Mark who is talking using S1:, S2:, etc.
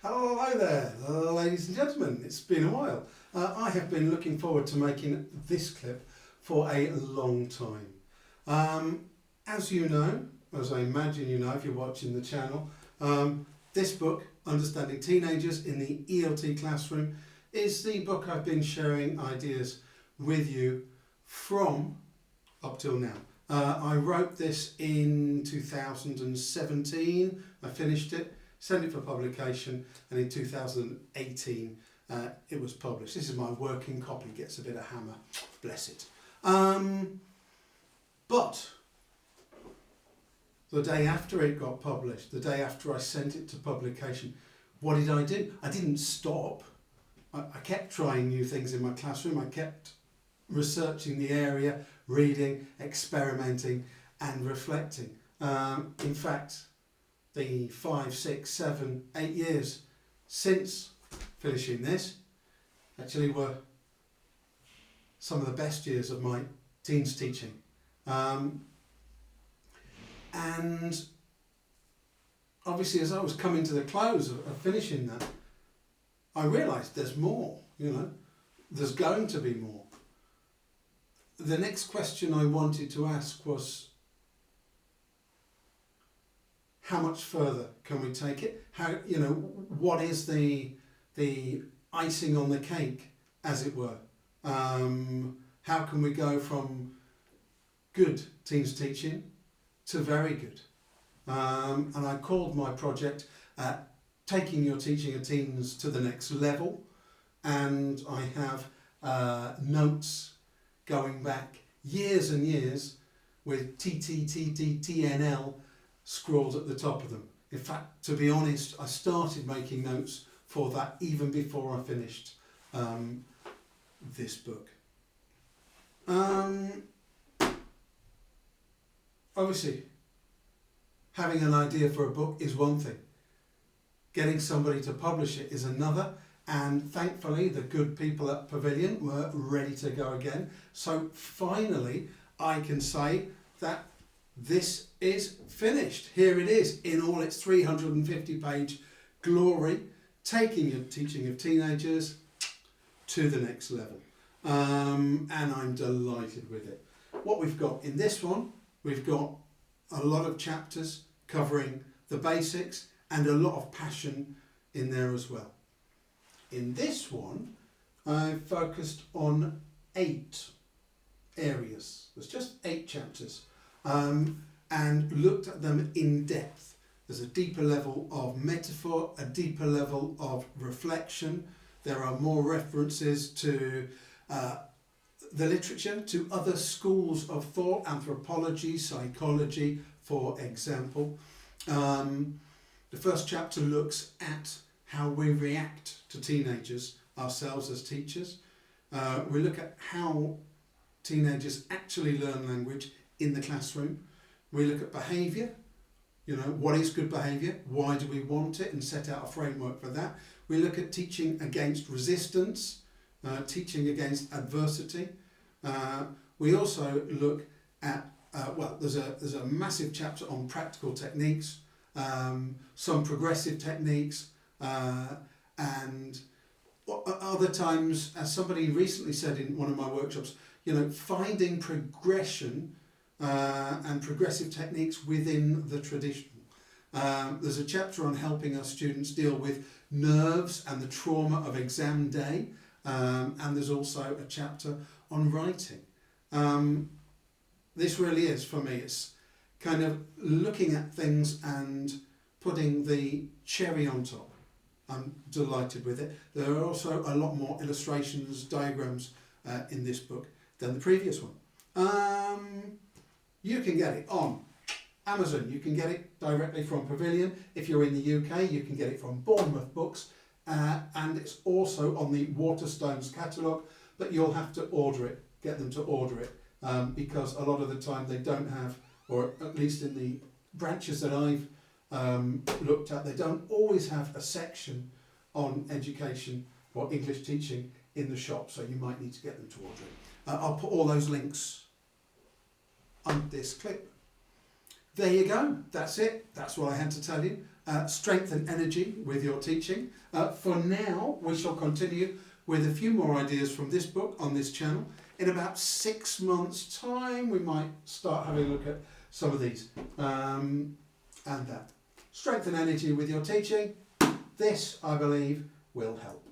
S1: Hello there, ladies and gentlemen. It's been a while. I have been looking forward to making this clip for a long time. As you know, as I imagine you know if you're watching the channel, this book, Understanding Teenagers in the ELT Classroom, is the book I've been sharing ideas with you from up till now. I wrote this in 2017, I finished it, sent it for publication, and in 2018 it was published. This is my working copy, gets a bit of hammer, bless it. But the day after it got published, the day after I sent it to publication, what did I do? I didn't stop. I kept trying new things in my classroom. I kept researching the area, reading, experimenting and reflecting. In fact, the 5, 6, 7, 8 years since finishing this actually were some of the best years of my teens teaching. And obviously as I was coming to the close of finishing that, I realised there's more, there's going to be more. The next question I wanted to ask was, how much further can we take it? What is the icing on the cake, as it were? How can we go from good teens teaching to very good? And I called my project Taking Your Teaching of Teens to the Next Level, and I have notes going back years and years with TNL scrawled at the top of them. In fact, to be honest, I started making notes for that even before I finished this book. Obviously, having an idea for a book is one thing. Getting somebody to publish it is another. And thankfully, the good people at Pavilion were ready to go again. So finally, I can say that this is finished. Here it is in all its 350-page glory, taking your teaching of teenagers to the next level. And I'm delighted with it. What we've got in this one, we've got a lot of chapters covering the basics and a lot of passion in there as well. In this one, I've focused on 8 areas. There's just 8 chapters, and looked at them in depth. There's a deeper level of metaphor, a deeper level of reflection. There are more references to the literature, to other schools of thought, anthropology, psychology, for example. The first chapter looks at how we react to teenagers ourselves as teachers. We look at how teenagers actually learn language in the classroom. We look at behaviour, what is good behaviour, why do we want it, and set out a framework for that. We look at teaching against resistance, teaching against adversity. We also look at, there's a massive chapter on practical techniques, some progressive techniques, and other times, as somebody recently said in one of my workshops, finding progression and progressive techniques within the traditional. There's a chapter on helping our students deal with nerves and the trauma of exam day, and there's also a chapter on writing. This really is, for me, it's kind of looking at things and putting the cherry on top. I'm delighted with it. There are also a lot more illustrations, diagrams in this book than the previous one. You can get it on Amazon. You can get it directly from Pavilion. If you're in the UK, you can get it from Bournemouth Books. And it's also on the Waterstones catalogue, but you'll have to order it, get them to order it, because a lot of the time they don't have, or at least in the branches that I've looked at, they don't always have a section on education or English teaching in the shop, so you might need to get them to order it. I'll put all those links on this clip. There you go, that's it, that's what I had to tell you. strength and energy with your teaching. For now, we shall continue with a few more ideas from this book on this channel. In about 6 months' time, we might start having a look at some of these. And that. Strength and energy with your teaching. This, I believe, will help.